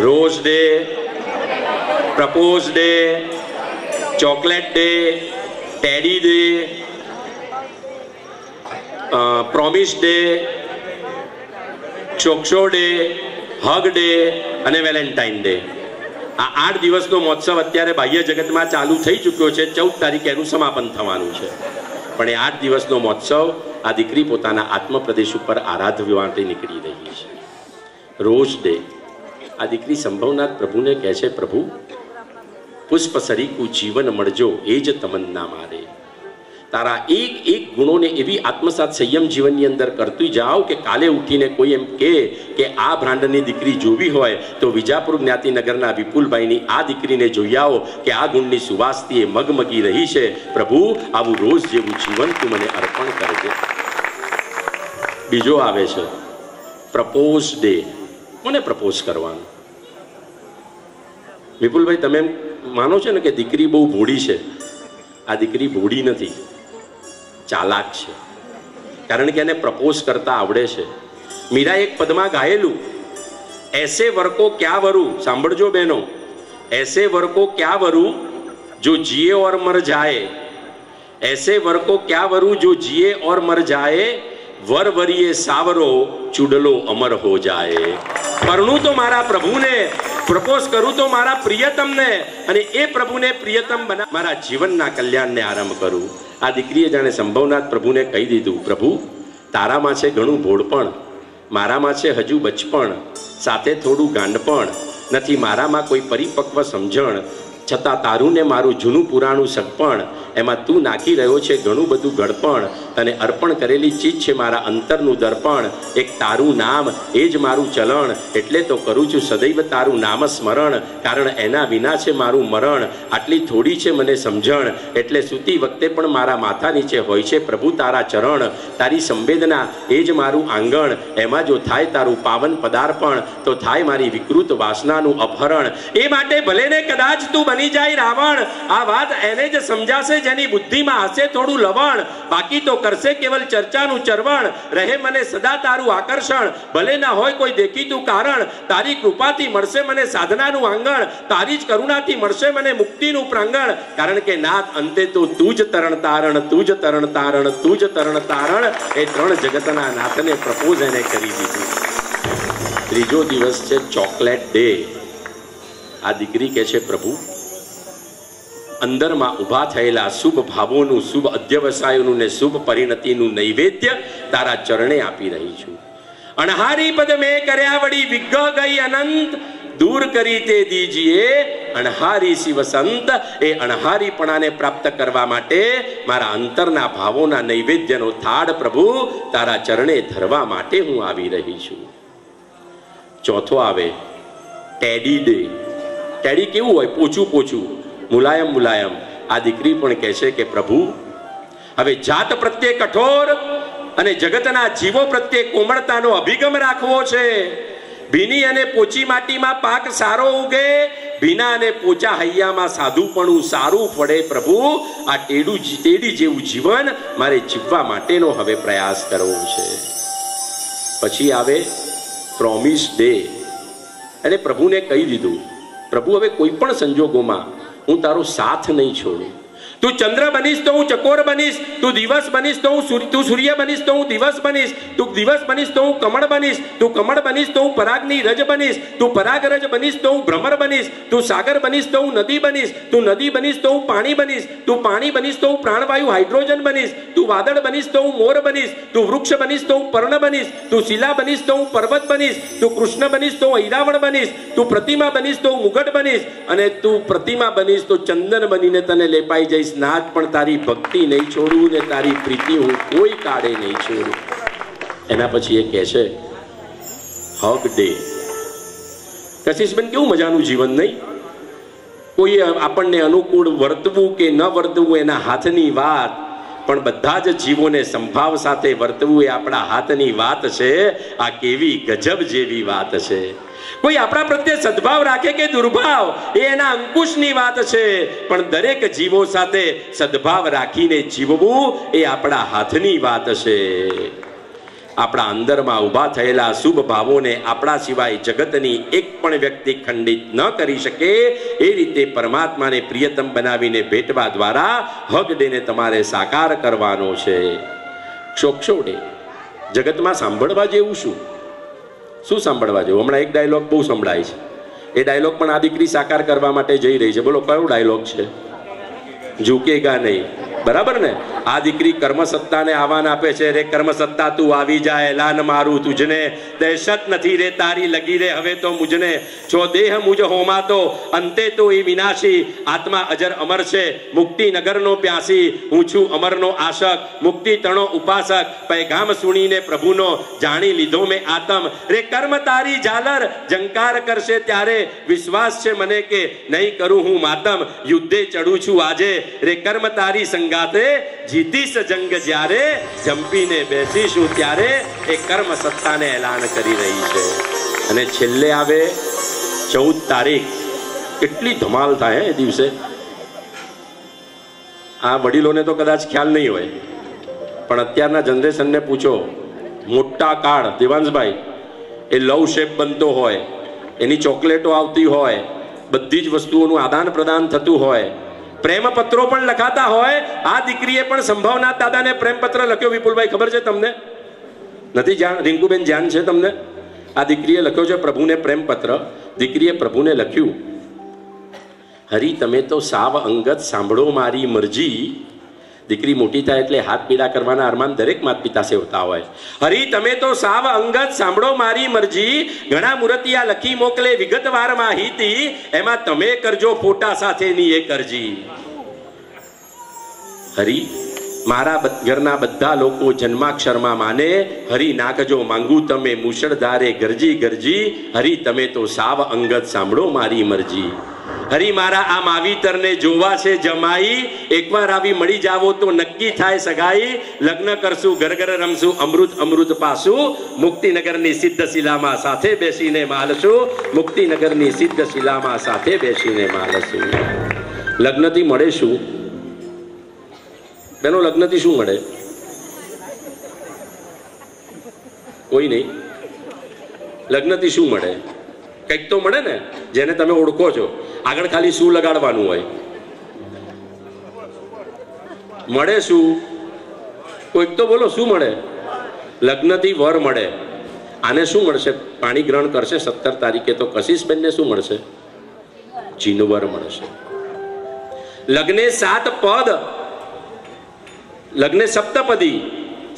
Rose day, propose day, chocolate day, teddy day, promise day, ચોકશો day, hug day અને Valentine day. આ 8 દિવસનો મહોત્સવ અત્યારે બાહ્ય જગતમાં ચાલુ થઈ ચૂક્યો છે. 14 તારીખે એનું સમાપન થવાનું છે. પણ એ 8 દિવસનો મહોત્સવ આ દીકરી પોતાના આત્મપ્રદેશ ઉપર આરાધવા માટે નીકળી રહી છે. રોઝ ડે, આ દીકરી સંભવનાથ પ્રભુને કહે છે, પ્રભુ પુષ્પ સરીકું જીવન મળજો એ જ તમન્ના મારે. તારા એક એક ગુણોને એવી આત્મસાત સંયમ જીવનની અંદર કરતી જાઓ કે કાલે ઉઠીને કોઈ એમ કે આ બ્રાન્ડની દીકરી જોવી હોય તો વિજાપુર જ્ઞાતિનગરના વિપુલભાઈની આ દીકરીને જોઈ આવો કે આ ગુણની સુવાસથી એ મગમગી રહી છે. પ્રભુ આવું રોજ જેવું જીવન તું મને અર્પણ કરજે. બીજો આવે છે પ્રપોઝ ડે. કોને પ્રપોઝ કરવાનું? વિપુલભાઈ તમે માનો છો ને કે દીકરી બહુ ભોળી છે? આ દીકરી ભોળી નથી, ચાલાક છે. કારણ કે એને પ્રપોઝ કરતા આવડે છે. મીરા એક પદમાં ગાયેલું, એસે વરકો ક્યાં વરું. સાંભળજો બહેનો, એસે વરકો ક્યાં વરું જો જીએ ઓર મર જાए. એસે વરકો ક્યાં વરું જો જીએ ઓર મર જાए. વર વરીએ સાવરો ચુડલો અમર હો જાए. પરણું તો મારા પ્રભુને, પ્રપોઝ કરું તો મારા પ્રિયતમને, અને એ પ્રભુને પ્રિયતમ બના મારા જીવનના કલ્યાણને આરંભ કરું. આ દીકરીએ જાણે સંભવનાથ પ્રભુને કહી દીધું, પ્રભુ તારામાં છે ઘણું ભોળપણ, મારામાં છે હજુ બચપણ, સાથે થોડું ગાંડપણ, નથી મારામાં કોઈ પરિપક્વ સમજણ, છતાં તારું ને મારું જૂનું પુરાણું સગપણ, એમાં તું નાખી રહ્યો છે ઘણું બધું ગળપણ. તને અર્પણ કરેલી ચીજ છે મારા અંતરનું દર્પણ. એક તારું નામ એ જ મારું ચલણ, એટલે તો કરું છું સદૈવ તારું નામ સ્મરણ. કારણ એના વિના છે મારું મરણ. આટલી થોડી છે મને સમજણ, એટલે સૂતી વખતે પણ મારા માથા નીચે હોય છે પ્રભુ તારા ચરણ. તારી સંવેદના એ જ મારું આંગણ, એમાં જો થાય તારું પાવન પદાર્પણ તો થાય મારી વિકૃત વાસનાનું અપહરણ. એ માટે ભલે ને કદાચ તું બની જાય રાવણ, આ વાત એને જ સમજાશે જેની બુદ્ધિમાં હશે થોડું લવણ. બાકી તો કરશે કેવલ ચર્ચાનું ચરવણ, રહે મને સદા તારું આકર્ષણ. ભલે ના હોય કોઈ દેખીતું કારણ, તારી કૃપાથી મળશે મને સાધનાનું આંગણ, તારી જ કરુણાથી મળશે મને મુક્તિનું પ્રાંગણ. કારણ કે નાથ અંતે તો તું જ તરણ તારણ, તું જ તરણ તારણ, તું જ તરણ તારણ. એ 3 જગતના નાથને પ્રપોઝ એને કરી દીધું. ત્રીજો દિવસ છે ચોકલેટ ડે. આ દીકરી કહે છે, પ્રભુ અંદરમાં ઊભા થયેલા શુભ ભાવોનું, શુભ અધ્યવસાયોનું ને શુભ પરિણતિનું નૈવેદ્ય તારા ચરણે આપી રહી છું. અણહારી પદ મેં કર્યા વળી વિગ્રહ ગઈ અનંત, દૂર કરી તે દીજીએ અણહારી શિવ સંત. એ અણહારીપણાને પ્રાપ્ત કરવા માટે મારા અંતરના ભાવોના નૈવેદ્યનો થાળ પ્રભુ તારા ચરણે ધરવા માટે હું આવી રહી છું. ચોથો આવે ટેડી ડે. ટેડી કેવું હોય? પોચું પોચું, મુલાયમ મુલાયમ. આ દીકરી પણ કહે છે કે પ્રભુ હવે જાત પ્રત્યે કઠોર અને જગતના જીવો પ્રત્યે કોમળતાનો અભિગમ રાખવો છે. ભીની અને પોચી માટીમાં પાક સારો ઉગે, ભીના અને પોચા હૈયામાં સાધુપણું સારું પડે. પ્રભુ આ ટેડી જેવું જીવન મારે જીવવા માટેનો હવે પ્રયાસ કરવો છે. પછી આવે પ્રોમિસ ડે. અને પ્રભુને કહી દીધું, પ્રભુ હવે કોઈ પણ સંજોગોમાં હું તારો સાથ નહીં છોડું. તું ચંદ્ર બનીશ તો હું ચકોર બનીશ, તું દિવસ બનીશ તો હું તું સૂર્ય બનીશ તો હું દિવસ બનીશ, તું દિવસ બનીશ તો હું કમળ બનીશ, તું કમળ બનીશ તો હું પરાગની રજ બનીશ, તું પરાગ રજ બનીશ તો હું ભ્રમર બનીશ, તું સાગર બનીશ તો હું નદી બનીશ, તું નદી બનીશ તો હું પાણી બનીશ, તું પાણી બનીશ તો હું પ્રાણવાયુ હાઇડ્રોજન બનીશ, તું વાદળ બનીશ તો હું મોર બનીશ, તું વૃક્ષ બનીશ તો હું પર્ણ બનીશ, તું શિલા બનીશ તો હું પર્વત બનીશ, તું કૃષ્ણ બનીશ તો હું ઐરાવણ બનીશ, તું પ્રતિમા બનીશ તો હું મુગટ બનીશ, અને તું પ્રતિમા બનીશ તો ચંદન બનીને તને લેપાઈ જઈશ. નાથ પણ તારી ભક્તિ નહીં છોડું ને તારી પ્રીતિ હું કોઈ કાળે નહીં છોડું. એના પછી એ કહે છે હગ ડે. કશિશબેન કેવું મજાનું જીવન નહીં? કોઈ આપણને અનુકૂળ વર્તવું કે ન વર્તવું એના હાથની વાત, પણ બધા જ જીવોને સંભાવ સાથે વર્તવું એ આપણા હાથની વાત છે. આ કેવી ગજબ જેવી વાત છે. કોઈ આપણા પ્રત્યે સદભાવ રાખે કે દુર્ભાવ એ એના અંકુશની વાત છે, પણ દરેક જીવો સાથે સદભાવ રાખીને જીવવું એ આપણા હાથની વાત છે. આપણા અંદરમાં ઊભા થયેલા શુભ ભાવોને આપણા સિવાય જગતની એક પણ વ્યક્તિ ખંડિત ન કરી શકે એ રીતે પરમાત્માને પ્રિયતમ બનાવીને ભેટવા દ્વારા હગ ડેને તમારે સાકાર કરવાનો છે. ક્ષોક્ષો ડે જગતમાં સાંભળવા જેવું શું સાંભળવા જેવું? હમણાં એક ડાયલોગ બહુ સંભળાય છે. એ ડાયલોગ પણ આ દીકરી સાકાર કરવા માટે જઈ રહી છે. બોલો કયો ડાયલોગ છે? ઝૂકેગા નહીં. બરાબર ને? આ દીકરી કર્મસત્તાને આહવાન આપે છે, રે કર્મસત્તા તું આવી જા, એલાન મારું તુજને, દહેશત નથી રે તારી લગી રે હવે તો મુજને, જો દેહ મુજ હોમાતો અંતે તો એ વિનાશી, આત્મા અજર અમર છે મુક્તિ નગરનો પ્યાસી, હું છું અમરનો આશક મુક્તિ તણો ઉપાસક, પૈગામ સુણીને પ્રભુનો જાણી લીધો મેં આતમ, રે કર્મ તારી ઝાલર જંકાર કરશે ત્યારે, વિશ્વાસ છે મને કે નહીં કરું હું માતમ, યુદ્ધે ચડું છું આજે, રે કર્મ તારી સંગાતે જીતીશ જંગ જ્યારે, જંપીને બેસીશું ત્યારે, એ કર્મ સત્તાને એલાન કરી રહી છે. અને છેલ્લે આવે 14 તારીખ. કેટલી ધમાલ થાય એ દિવસે. આ વડીલોને તો કદાચ ખ્યાલ નહીં હોય, પણ અત્યારના જનરેશનને પૂછો. મોટા કાર્ડ દેવાંશભાઈ, એ લવ શેપ બનતો હોય, એની ચોકલેટો આવતી હોય, બધી જ વસ્તુઓનું આદાન પ્રદાન થતું હોય, પ્રેમ પત્રો પણ લખાતા હોય. આ દીકરીએ પણ સંભાવના દાદાને પ્રેમ પત્ર લખ્યો. વિપુલભાઈ ખબર છે તમને? નથી જાણ? રિંકુબેન જાણ છે તમને? આ દીકરીએ લખ્યો છે પ્રભુને પ્રેમ પત્ર. દીકરીએ પ્રભુને લખ્યું, હરી તમે તો સાવ અંગત સાંભળો મારી મરજી. દીકરી મોટી થાય એટલે હાથ પીડા કરવાના અરમાન દરેક માતા પિતા સેવતા હોય. હરી તમે તો સાવ અંગત સાંભળો મારી મરજી, ઘણા મૂર્તિયા લખી મોકલે વિગતવાર માહિતી, એમાં તમે કરજો ફોટા સાથેની એક અરજી. હરી મારા ઘરના બધા લોકો જન્માક્ષરમાં માને, હરી નાખજો માંગુ તમે મુશળધારે ગરજી ગરજી, હરી તમે તો સાવ અંગત સાંભળો મારી મરજી. હરી મારા આ માવીતરને જોવા છે જમાઈ, એકવાર આવી મળી જાવો તો નક્કી થાય સગાઈ, લગ્ન કરશું ઘર ઘર રમશું અમૃત અમૃત પાસું, મુક્તિનગરની સિદ્ધ શિલામાં સાથે બેસીને માલશું, મુક્તિનગરની સિદ્ધ શિલામાં સાથે બેસીને માલશું. લગ્નથી મળે શું બેનો? લગ્નથી શું મળે? કોઈ નહીં. લગ્નથી શું મળે? કંઈક તો મળે ને, જેને તમે ઓળખો છો. આગળ ખાલી શું લગાડવાનું હોય? મળે શું? કોઈક તો બોલો શું મળે? લગ્નથી વર મળે. આને શું મળશે? પાણી ગ્રહણ કરશે 17 તારીખે તો કશિશબેનને શું મળશે? જીનવર મળશે. લગ્ને 7 પદ, લગ્ને સપ્તપદી,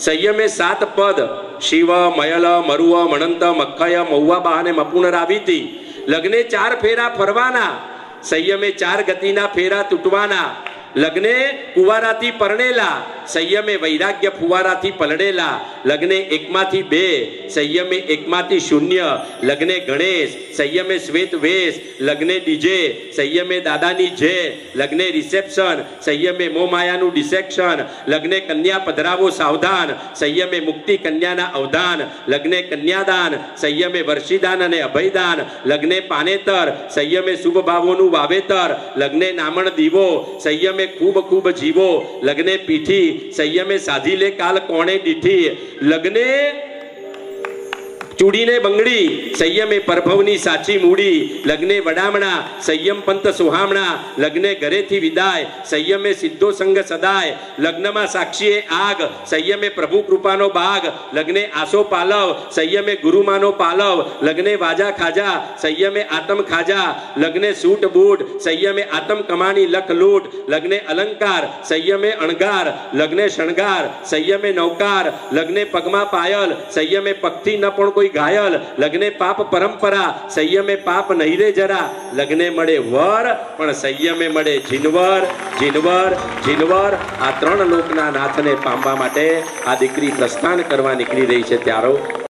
સંયમે 7 પદ, શિવ મયલ મરુવ મણંત મખય મહુવા બહાને મપુનરાવીતી. લગ્ને 4 ફેરા ફરવાના, સંયમે 4 ગતિના ફેરા તૂટવાના. લગ્ને કુવારાથી પરણેલા, સંયમે વૈરાગ્ય ફુવારાથી પલળેલા. લગ્ને 1માંથી 2, સંયમે 1માંથી 0. લગ્ને ગણેશ, સંયમે શ્વેત વેશ. લગ્ને ડીજે, સંયમે દાદાની જે. લગ્ને રિસેપ્શન, સંયમે મોમાયાનું ડિસેક્શન. લગ્ને કન્યા પધરાવો સાવધાન, સંયમે મુક્તિ કન્યાના અવધાન. લગ્ને કન્યાદાન, સંયમે વર્ષીદાન અને અભયદાન. લગ્ને પાનેતર, સંયમે શુભ ભાવોનું વાવેતર. લગ્ને નામણ દીવો, સંયમે ખૂબ ખૂબ જીવો. લગ્ને પીઠી, સંયમે સાધી લે કાલ કોણે દીઠી. લગ્ને ચૂડીને બંગડી, સંયમે પરભવની સાચી મૂડી. લગ્ને વડામણા, સંયમ પંત સુહામણા. લગ્ને ઘરેથી વિદાય, સંયમે સિદ્ધો સંગ સદાય. લગ્નમાં સાક્ષીએ આગ, સંયમે પ્રભુ કૃપાનો બાગ. લગ્ને આસો પાલવ, સંયમે ગુરુમાનો પાલવ. લગ્ને વાજા ખાજા, સંયમે આતમ ખાજા. લગ્ને સૂટ બૂટ, સંયમે આતમ કમાણી લખ લૂટ. લગ્ને અલંકાર, સંયમે અણગાર. લગ્ને શણગાર, સંયમે નૌકાર. લગ્ને પગમાં પાયલ, સંયમે પગથી ન પણ કોઈ ઘાયલ. લગ્ને પાપ પરંપરા, સંયમે પાપ નહીં રે જરા. લગ્ને મળે વર પણ સંયમે મળે જીનવર. જીનવર જીનવર આ 3 લોકના નાથને પામવા માટે આ દીકરી પ્રસ્થાન કરવા નીકળી રહી છે. ત્યારો